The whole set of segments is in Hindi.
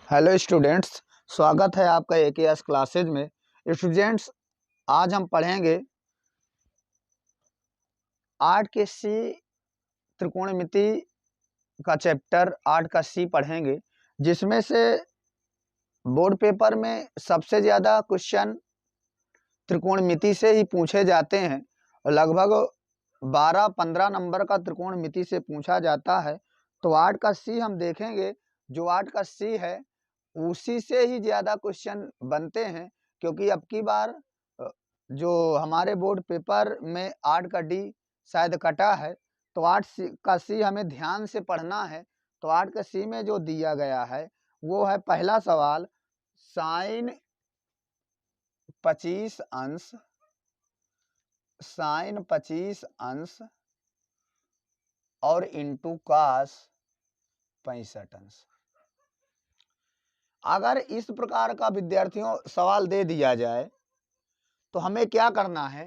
हेलो स्टूडेंट्स, स्वागत है आपका एकेएस क्लासेज में। स्टूडेंट्स, आज हम पढ़ेंगे 8 के सी त्रिकोणमिति का चैप्टर 8 का सी पढ़ेंगे, जिसमें से बोर्ड पेपर में सबसे ज़्यादा क्वेश्चन त्रिकोणमिति से ही पूछे जाते हैं। लगभग 12-15 नंबर का त्रिकोणमिति से पूछा जाता है। तो 8 का सी हम देखेंगे। जो 8 का सी है उसी से ही ज़्यादा क्वेश्चन बनते हैं, क्योंकि अब की बार जो हमारे बोर्ड पेपर में 8 का डी शायद कटा है। तो 8 का सी हमें ध्यान से पढ़ना है। तो 8 का सी में जो दिया गया है वो है पहला सवाल, साइन 25 अंश, साइन 25 अंश और इंटू कास 65 अंश। अगर इस प्रकार का विद्यार्थियों सवाल दे दिया जाए तो हमें क्या करना है।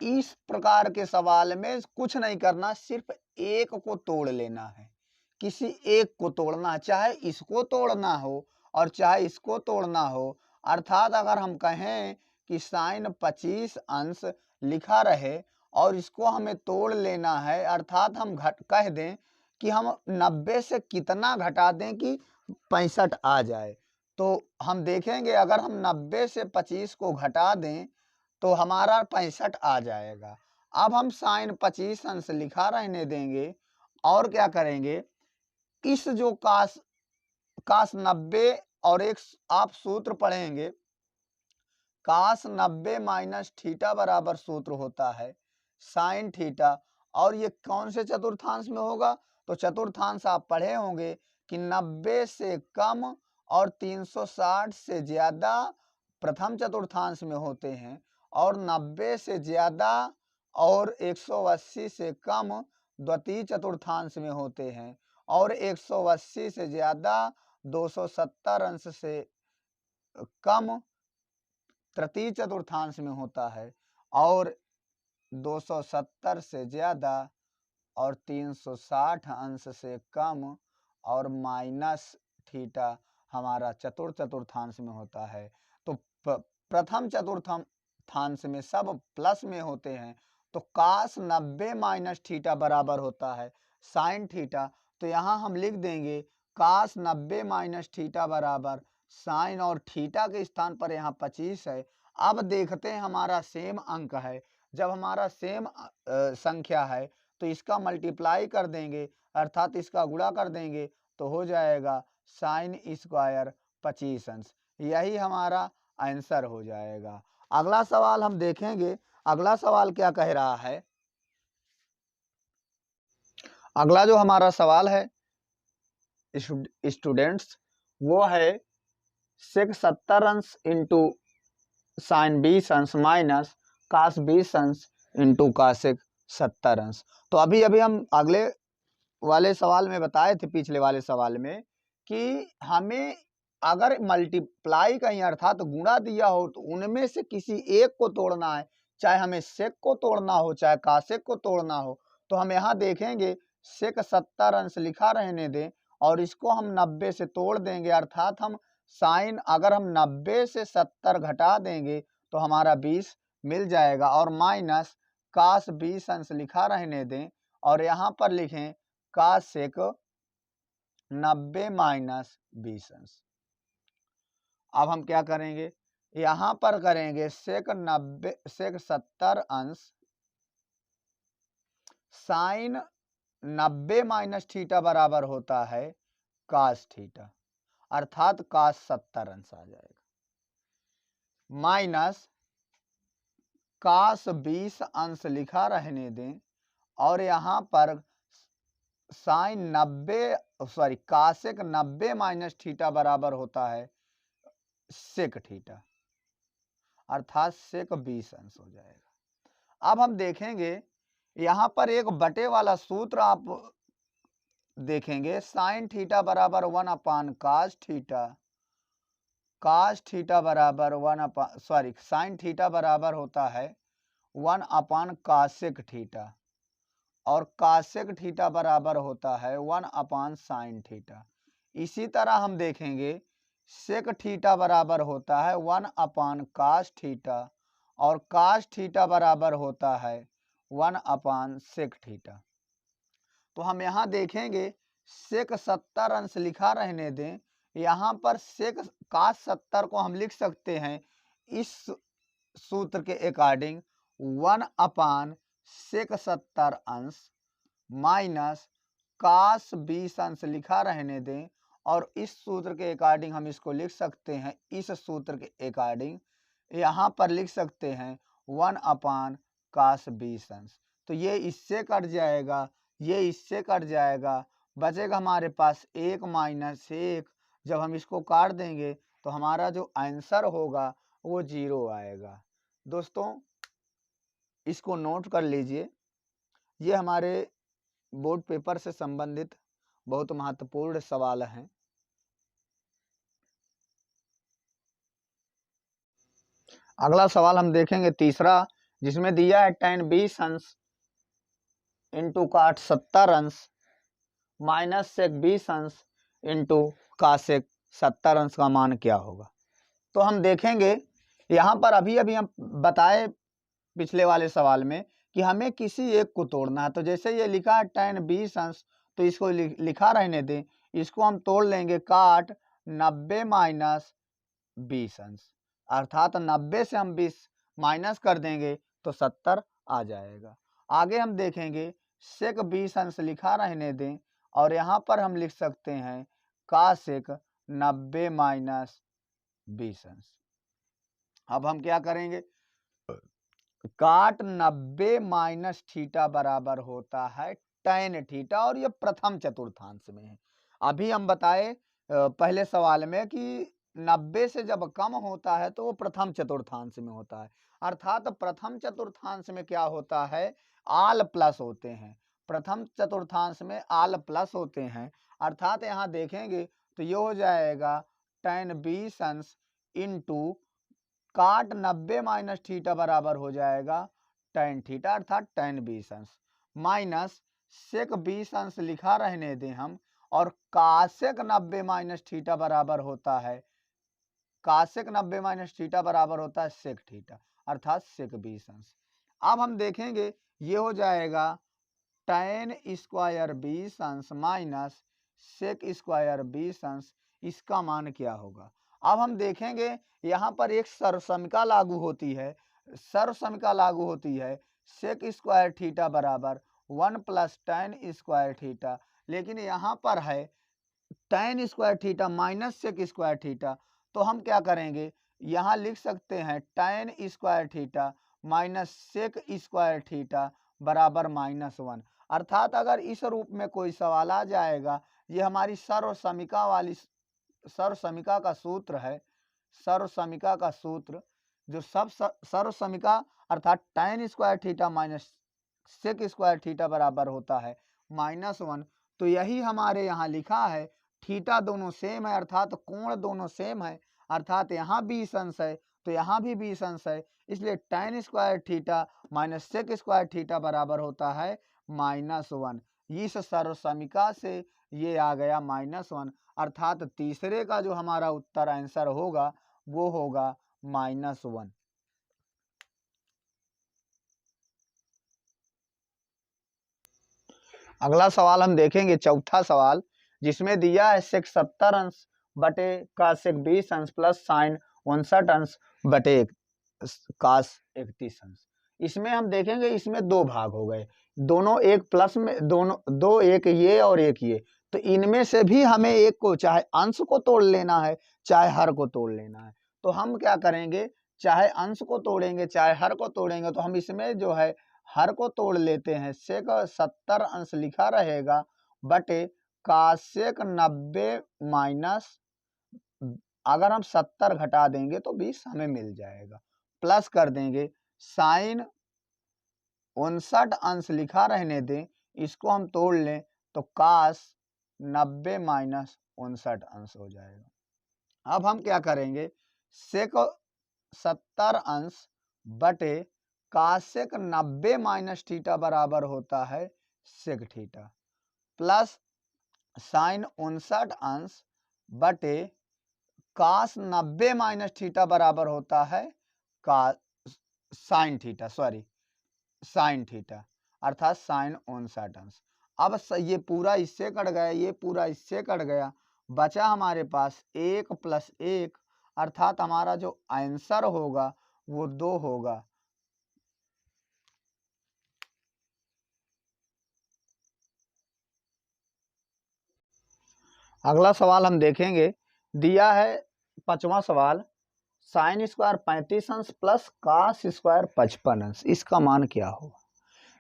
इस प्रकार के सवाल में कुछ नहीं करना, सिर्फ एक को तोड़ लेना है। किसी एक को तोड़ना, चाहे इसको तोड़ना हो और चाहे इसको तोड़ना हो। अर्थात अगर हम कहें कि साइन 25 अंश लिखा रहे और इसको हमें तोड़ लेना है, अर्थात हम कह दें कि हम 90 से कितना घटा दें कि 65 आ जाए। तो हम देखेंगे अगर हम 90 से 25 को घटा दें तो हमारा 65 आ जाएगा। अब हम साइन 25 अंश लिखा रहने देंगे और क्या करेंगे, इस जो कास 90 और एक आप सूत्र पढ़ेंगे, कास 90 माइनस थीटा बराबर सूत्र होता है साइन थीटा। और ये कौन से चतुर्थांश में होगा, तो चतुर्थांश आप पढ़े होंगे कि 90 से कम और 360 से ज्यादा प्रथम चतुर्थांश में होते हैं, और 90 से ज्यादा और 180 से कम द्वितीय चतुर्थांश में होते हैं, और 180 से ज्यादा 270 अंश से कम तृतीय चतुर्थांश में होता है, और 270 से ज्यादा और 360 अंश से कम और माइनस थीटा हमारा चतुर्थांश में होता है। तो प्रथम चतुर्थांश में सब प्लस में होते हैं। तो कास 90 माइनस थीटा बराबर होता है साइन थीटा। तो यहाँ हम लिख देंगे कास 90 माइनस थीटा बराबर साइन, और थीटा के स्थान पर यहाँ 25 है। अब देखते हैं हमारा सेम अंक है। जब हमारा सेम संख्या है तो इसका मल्टीप्लाई कर देंगे, अर्थात इसका गुणा कर देंगे, तो हो जाएगा साइन स्क्वायर 25 अंश। यही हमारा आंसर हो जाएगा। अगला सवाल हम देखेंगे। अगला सवाल क्या कह रहा है। अगला जो हमारा सवाल है स्टूडेंट्स, वो है सेक 70 अंश इंटू साइन 20 अंश माइनस कास 20 अंश इंटू कासेक 70 अंश। तो अभी हम अगले वाले सवाल में बताए थे, पिछले वाले सवाल में, कि हमें अगर मल्टीप्लाई कहीं अर्थात तो गुणा दिया हो तो उनमें से किसी एक को तोड़ना है। चाहे हमें सेक को तोड़ना हो चाहे कासेक को तोड़ना हो। तो हम यहाँ देखेंगे सेक 70 अंश लिखा रहने दें और इसको हम 90 से तोड़ देंगे, अर्थात हम साइन अगर हम 90 से 70 घटा देंगे तो हमारा 20 मिल जाएगा, और माइनस कास 20 अंश लिखा रहने दें और यहाँ पर लिखें कासेक 90 माइनस 20 अंश। अब हम क्या करेंगे, यहां पर करेंगे सेक 70 अंश साइन 90 माइनस थीटा बराबर होता है कास थीटा, अर्थात कास 70 अंश आ जाएगा, माइनस कास 20 अंश लिखा रहने दें और यहां पर साइन 90 कासेक 90 माइनस थीटा बराबर होता है सेक थीटा, अर्थात सेक 20 अंश हो जाएगा। अब हम देखेंगे यहां पर एक बटे वाला सूत्र आप देखेंगे, साइन थीटा बराबर 1 अपान कास थीटा, कास थीटा बराबर साइन थीटा बराबर होता है 1 अपान कासेक थीटा, और कासेक थीटा बराबर होता है 1 अपान साइन थीटा। इसी तरह हम देखेंगे सेक थीटा बराबर होता है 1/cos थीटा और cos थीटा बराबर होता है 1/sec थीटा। तो हम यहाँ देखेंगे सेक 70 अंश लिखा रहने दें, यहाँ पर सेक cos 70 को हम लिख सकते हैं इस सूत्र के अकॉर्डिंग 1/sec 70 अंश माइनस cos 20 अंश लिखा रहने दें, और इस सूत्र के अकॉर्डिंग हम इसको लिख सकते हैं, इस सूत्र के अकॉर्डिंग यहाँ पर लिख सकते हैं 1/cos 20 अंश। तो ये इससे कट जाएगा, ये इससे कट जाएगा, बचेगा हमारे पास 1 माइनस 1। जब हम इसको काट देंगे तो हमारा जो आंसर होगा वो 0 आएगा। दोस्तों इसको नोट कर लीजिए, ये हमारे बोर्ड पेपर से संबंधित बहुत महत्वपूर्ण सवाल हैं। अगला सवाल हम देखेंगे तीसरा, जिसमें दिया है tan 20 अंश इंटू काट 70 अंश माइनस सेक 20 अंश इंटू कासेक 70 अंश का मान क्या होगा। तो हम देखेंगे यहाँ पर अभी हम बताए पिछले वाले सवाल में कि हमें किसी एक को तोड़ना है। तो जैसे ये लिखा है tan 20 अंश, तो इसको लिखा रहने दें, इसको हम तोड़ लेंगे काट 90 माइनस 20 अंश, अर्थात 90 से हम 20 माइनस कर देंगे तो 70 आ जाएगा। आगे हम देखेंगे सेक 20 अंश लिखा रहने दें, और यहाँ पर हम लिख सकते हैं कासेक 90 माइनस 20 अंश। अब हम क्या करेंगे, काट 90 माइनस थीटा बराबर होता है tan थीटा, और ये प्रथम चतुर्थांश में है। अभी हम बताए पहले सवाल में कि 90 से जब कम होता है तो वो प्रथम चतुर्थांश में होता है, अर्थात प्रथम चतुर्थांश में क्या होता है, आल प्लस होते हैं। प्रथम चतुर्थांश में आल प्लस होते हैं, अर्थात यहाँ देखेंगे तो ये हो जाएगा tan 20 अंश इंटू काट 90 माइनस थीटा बराबर हो जाएगा tan थीटा, अर्थात tan 20 अंश माइनस सेक 20 अंश लिखा रहने दें हम, और कासेक 90 माइनस थीटा बराबर होता है, कासेक 90 माइनस थीटा बराबर होता है सेक थीटा, अर्थात सेक 20 अंश। अब हम देखेंगे ये हो जाएगा tan स्क्वायर 20 अंश माइनस सेक स्क्वायर 20 अंश, इसका मान क्या होगा। अब हम देखेंगे यहाँ पर एक सर्वसमिका लागू होती है, सर्वसमिका लागू होती है सेक स्क्वायर थीटा बराबर 1 प्लस tan स्क्वायर थीटा, लेकिन यहाँ पर है tan square theta minus sec square theta. तो हम क्या करेंगे, यहाँ लिख सकते हैं tan square theta minus sec square theta बराबर -1, अर्थात अगर इस रूप में कोई सवाल आ जाएगा, ये हमारी सर्वसमिका वाली सर्वसमिका का सूत्र है, सर्वसमिका का सूत्र जो सर्वसमिका अर्थात tan square theta minus sec square theta बराबर होता है -1। तो यही हमारे यहाँ लिखा है, थीटा दोनों सेम है, अर्थात कोण दोनों सेम है, अर्थात यहाँ 20 अंश है तो यहाँ भी 20 अंश है, इसलिए tan square theta minus sec square theta बराबर होता है -1। इस सर्वसमिका से ये आ गया -1, अर्थात तीसरे का जो हमारा उत्तर आंसर होगा वो होगा -1। अगला सवाल हम देखेंगे चौथा सवाल, जिसमें दिया है सेक 70 अंश बटे का सेक 20 अंश प्लस साइन 59 अंश बटे कास 31 अंश। इसमें हम देखेंगे इसमें दो भाग हो गए, दोनों एक प्लस में, दोनों दो, एक ये और एक ये, तो इनमें से भी हमें एक को चाहे अंश को तोड़ लेना है चाहे हर को तोड़ लेना है। तो हम क्या करेंगे, चाहे अंश को तोड़ेंगे चाहे हर को तोड़ेंगे, तो हम इसमें जो है हर को तोड़ लेते हैं, सेक 70 अंश लिखा रहेगा बटे कासेक 90 माइनस, अगर हम 70 घटा देंगे तो 20 हमें मिल जाएगा, प्लस कर देंगे साइन 59 अंश लिखा रहने दें, इसको हम तोड़ लें तो कास 90 माइनस 59 अंश हो जाएगा। अब हम क्या करेंगे, सेक 70 अंश बटे कासेक 90 माइनस थीटा बराबर होता है सेक थीटा, प्लस साइन 59 अंश बटे cos 90 माइनस थीटा बराबर होता है का sine theta, sorry sine theta, अर्थात साइन 59 अंश। अब ये पूरा इससे कट गया, ये पूरा इससे कट गया, बचा हमारे पास 1 + 1, अर्थात हमारा जो आंसर होगा वो 2 होगा। अगला सवाल हम देखेंगे, दिया है 5वां सवाल, साइन स्क्वायर 35 अंश प्लस कास स्क्वायर 55 अंश, इसका मान क्या होगा?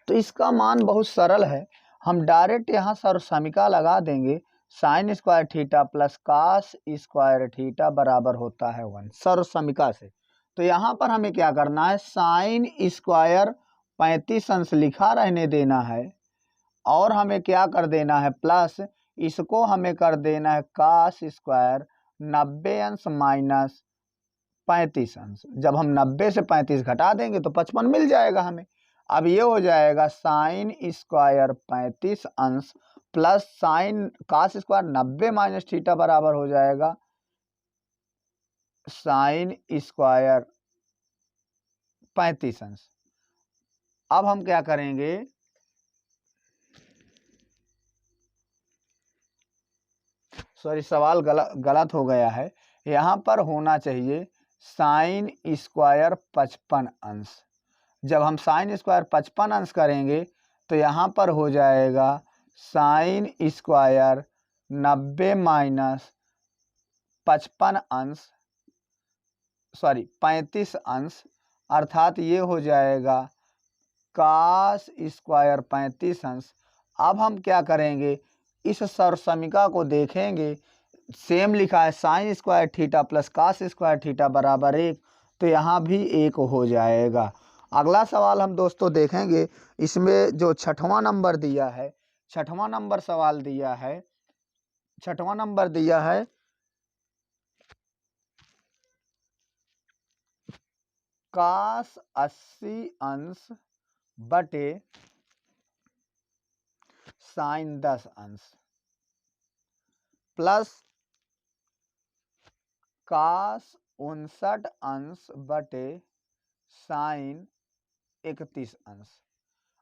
तो इसका मान बहुत सरल है, हम डायरेक्ट यहाँ सर्वसमीका लगा देंगे। Sine square theta plus cos square theta बराबर होता है 1, सर्वसमीका से। तो यहाँ पर हमें क्या करना है, साइन स्क्वायर 35 अंश लिखा रहने देना है, और हमें क्या कर देना है, प्लस इसको हमें कर देना है कास स्क्वायर 90 अंश माइनस 35 अंश। जब हम 90 से 35 घटा देंगे तो 55 मिल जाएगा हमें। अब ये हो जाएगा साइन स्क्वायर 35 अंश plus sine cos square 90 minus theta बराबर हो जाएगा साइन स्क्वायर 35 अंश। अब हम क्या करेंगे, सॉरी सवाल गलत हो गया है, यहाँ पर होना चाहिए साइन स्क्वायर 55 अंश। जब हम साइन स्क्वायर 55 अंश करेंगे तो यहाँ पर हो जाएगा साइन स्क्वायर 90 माइनस 55 अंश, सॉरी 35 अंश, अर्थात ये हो जाएगा कास स्क्वायर 35 अंश। अब हम क्या करेंगे, इस सर्वसमीका को देखेंगे, सेम लिखा है sine square theta plus cos square theta बराबर 1, तो यहाँ भी 1 हो जाएगा। अगला सवाल हम दोस्तों देखेंगे, इसमें जो 6वां नंबर दिया है, 6वां नंबर सवाल दिया है, 6वां नंबर दिया है कास 80 अंश बटे साइन 10 अंश प्लस कास 59 अंश बटे साइन 31 अंश।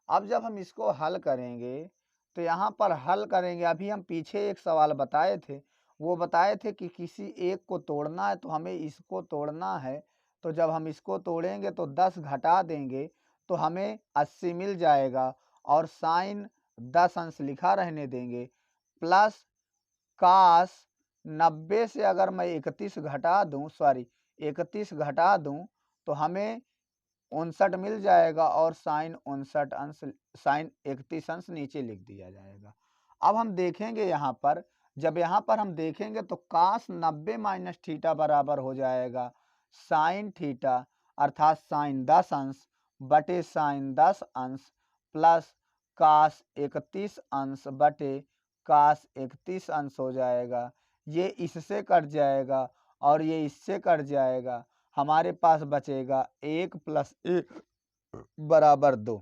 अब जब हम इसको हल करेंगे तो यहाँ पर हल करेंगे, अभी हम पीछे एक सवाल बताए थे, वो बताए थे कि किसी एक को तोड़ना है तो हमें इसको तोड़ना है। तो जब हम इसको तोड़ेंगे तो 10 घटा देंगे तो हमें 80 मिल जाएगा, और साइन 10 अंश लिखा रहने देंगे, प्लस कास 90 से अगर मैं 31 घटा दूं, सॉरी 31 घटा दूं तो हमें 59 मिल जाएगा, और साइन 59 अंश, साइन 31 अंश नीचे लिख दिया जाएगा। अब हम देखेंगे यहाँ पर, जब यहाँ पर हम देखेंगे तो कास 90 माइनस थीटा बराबर हो जाएगा साइन थीटा, अर्थात साइन 10 अंश बटे साइन 10 अंश प्लस कास 31 अंश बटे कास 31 अंश हो जाएगा। ये इससे कट जाएगा और ये इससे कट जाएगा, हमारे पास बचेगा 1 + 1 बराबर 2।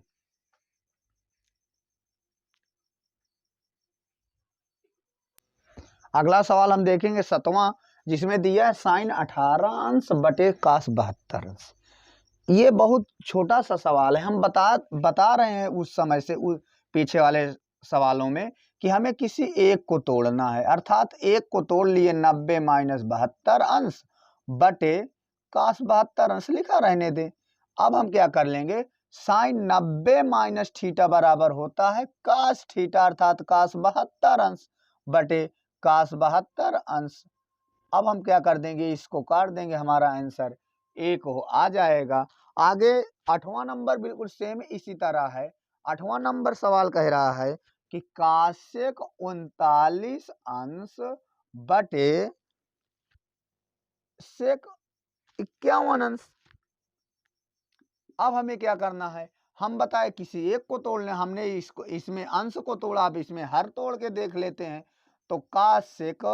अगला सवाल हम देखेंगे 7वां, जिसमें दिया है साइन 18 अंश बटे कास 72 अंश। ये बहुत छोटा सा सवाल है, हम बता रहे हैं उस समय से पीछे वाले सवालों में कि हमें किसी एक को तोड़ना है, अर्थात एक को तोड़ लिए 90 माइनस 72 अंश बटे कास 72 अंश लिखा रहने दें। अब हम क्या कर लेंगे, साइन 90 माइनस थीटा बराबर होता है कास थीटा, अर्थात कास 72 अंश बटे कास 72 अंश। अब हम क्या कर देंगे, इसको काट देंगे, हमारा आंसर 1 हो आ जाएगा। आगे 8वां नंबर बिल्कुल सेम इसी तरह है। 8वां नंबर सवाल कह रहा है कि कासेक 39 अंश बटे सेक 51 अंश। अब हमें क्या करना है, हम बताए किसी एक को तोड़ने, हमने इसको इसमें अंश को तोड़ा, अब इसमें हर तोड़ के देख लेते हैं। तो कासेक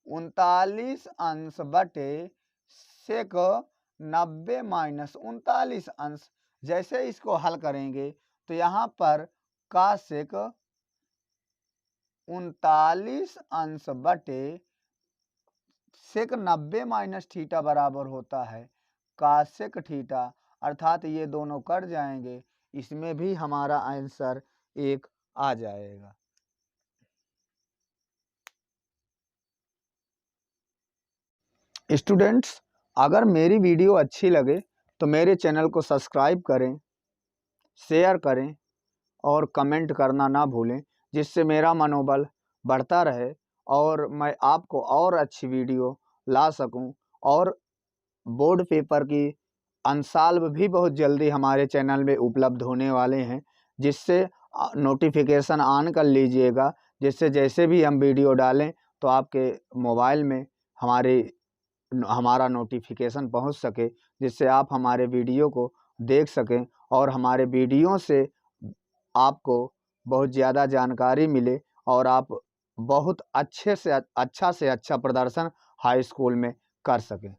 39 अंश बटे सेक 90 माइनस 39 अंश। जैसे इसको हल करेंगे तो यहाँ पर कासेक 39 अंश बटे सेक 90 माइनस थीटा बराबर होता है कासेक थीटा, अर्थात ये दोनों कट जाएंगे, इसमें भी हमारा आंसर 1 आ जाएगा। स्टूडेंट्स, अगर मेरी वीडियो अच्छी लगे तो मेरे चैनल को सब्सक्राइब करें, शेयर करें और कमेंट करना ना भूलें, जिससे मेरा मनोबल बढ़ता रहे और मैं आपको और अच्छी वीडियो ला सकूं। और बोर्ड पेपर की आंसर भी बहुत जल्दी हमारे चैनल में उपलब्ध होने वाले हैं, जिससे नोटिफिकेशन ऑन कर लीजिएगा, जिससे जैसे भी हम वीडियो डालें तो आपके मोबाइल में हमारा नोटिफिकेशन पहुंच सके, जिससे आप हमारे वीडियो को देख सकें और हमारे वीडियो से आपको बहुत ज़्यादा जानकारी मिले और आप बहुत अच्छे से अच्छा प्रदर्शन हाई स्कूल में कर सकें।